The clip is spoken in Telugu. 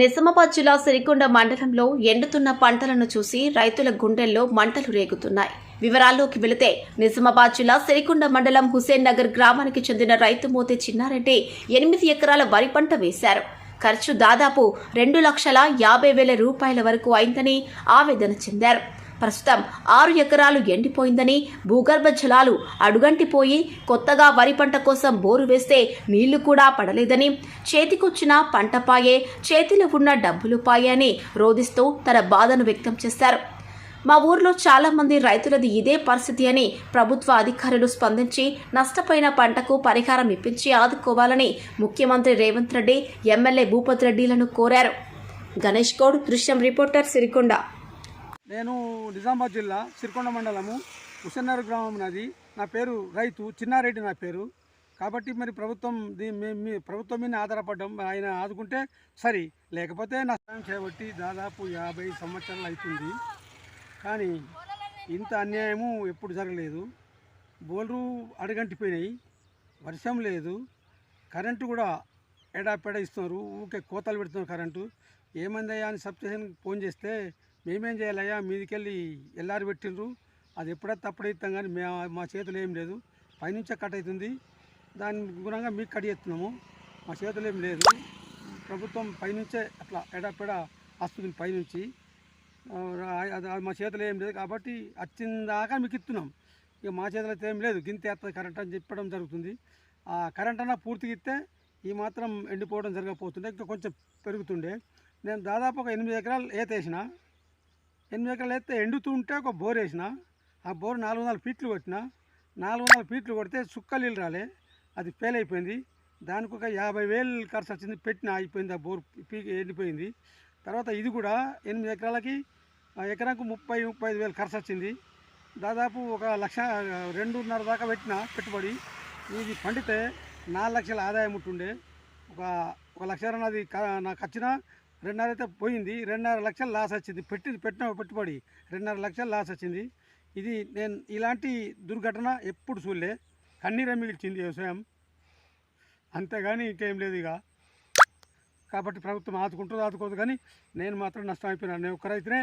నిజామాబాద్ జిల్లా సిరికొండ మండలంలో ఎండుతున్న పంటలను చూసి రైతుల గుండెల్లో మంటలు రేగుతున్నాయి. వివరాల్లోకి వెళితే నిజామాబాద్ జిల్లా సిరికొండ మండలం హుసేన్ నగర్ గ్రామానికి చెందిన రైతు మోతే చిన్నారెడ్డి 8 ఎకరాల వరి పంట వేశారు. ఖర్చు దాదాపు 2,50,000 రూపాయల వరకు అయిందని ఆవేదన చెందారు. ప్రస్తుతం 6 ఎకరాలు ఎండిపోయిందని, భూగర్భ జలాలు అడుగంటిపోయి కొత్తగా వరి పంట కోసం బోరు వేస్తే నీళ్లు కూడా పడలేదని, చేతికొచ్చిన పంట పాయే, చేతిలో ఉన్న డబ్బులు పాయే అని రోదిస్తూ తన బాధను వ్యక్తం చేశారు. మా ఊర్లో చాలా మంది రైతులది ఇదే పరిస్థితి అని ప్రభుత్వ అధికారులు స్పందించి నష్టపోయిన పంటకు పరిహారం ఇప్పించి ఆదుకోవాలని ముఖ్యమంత్రి రేవంత్ రెడ్డి, ఎమ్మెల్యే భూపత్ రెడ్డిలను కోరారు. గణేష్ గౌడ్, దృశ్యం రిపోర్టర్, సిరికొండ. నేను నిజామాబాద్ జిల్లా సిరికొండ మండలము హుసేన్ నగర్ గ్రామం నాది. నా పేరు రైతు చిన్నారెడ్డి నా పేరు. కాబట్టి మరి ప్రభుత్వం మీద ఆధారపడ్డాం. ఆయన ఆదుకుంటే సరి, లేకపోతే నష్టం చేయబట్టి దాదాపు 50 సంవత్సరాలు అవుతుంది. కానీ ఇంత అన్యాయము ఎప్పుడు జరగలేదు. బోర్లు అడుగంటిపోయినాయి, వర్షం లేదు, కరెంటు కూడా ఎడాపెడ ఇస్తున్నారు, ఊకే కోతలు పెడుతున్నారు కరెంటు. ఏమైందయ్యా అని సబ్స్టేషన్కి ఫోన్ చేస్తే మేమేం చేయాలయ్యా, మీదికెళ్ళి ఎల్లారి పెట్టిండ్రు, అది ఎప్పుడైతే అప్పుడే ఇస్తాం, కానీ మా చేతులు ఏం లేదు, పైనుంచే కట్ అవుతుంది, దాని గుణంగా మీకు కట్ చేస్తున్నాము, మా చేతులు ఏం లేదు. ప్రభుత్వం పైనుంచే అట్లా ఎడాపెడ వస్తుంది పైనుంచి, మా చేతులు ఏం లేదు. కాబట్టి వచ్చిందాకా మీకు ఇస్తున్నాం, ఇక మా చేతులు అయితే ఏం లేదు, గింత వేస్తుంది కరెంట్ అని చెప్పడం జరుగుతుంది. ఆ కరెంట్ అన్నా పూర్తిగా ఇస్తే ఈ మాత్రం ఎండిపోవడం జరగకపోతుండే, ఇంకా కొంచెం పెరుగుతుండే. నేను దాదాపు ఒక 8 ఎకరాలు వేసిన, 8 ఎకరాలు వేస్తే ఎండుతుంటే ఒక బోర్ వేసిన. ఆ బోర్ 400 ఫీట్లు కొట్టిన. 400 ఫీట్లు కొడితే చుక్క నీళ్ళు రాలే, అది ఫెయిల్ అయిపోయింది. దానికి ఒక 50,000 ఖర్చు వచ్చింది, పెట్టిన అయిపోయింది, ఆ బోర్ ఎండిపోయింది. తర్వాత ఇది కూడా 8 ఎకరాలకి ఎకరాకు 30,000-35,000 ఖర్చు వచ్చింది. దాదాపు 1,02,500 దాకా పెట్టిన పెట్టుబడి. ఇది పండితే 4 లక్షల ఆదాయం ఉంటుండే. ఒక 1,00,000 అది నాకు వచ్చిన 2.5 అయితే పోయింది. 2.5 లక్షలు లాస్ వచ్చింది. పెట్టిన పెట్టుబడి 2.5 లక్షలు లాస్ వచ్చింది. ఇది నేను ఇలాంటి దుర్ఘటన ఎప్పుడు చూడలే. కన్నీరే మిగిల్చింది వ్యవసాయం, అంతేగాని ఇంకేం లేదు ఇక. కాబట్టి ప్రభుత్వం ఆదుకుంటుంది ఆదుకోదు, కానీ నేను మాత్రం నష్టం అయిపోయినాను. నేను ఒక రైతునే.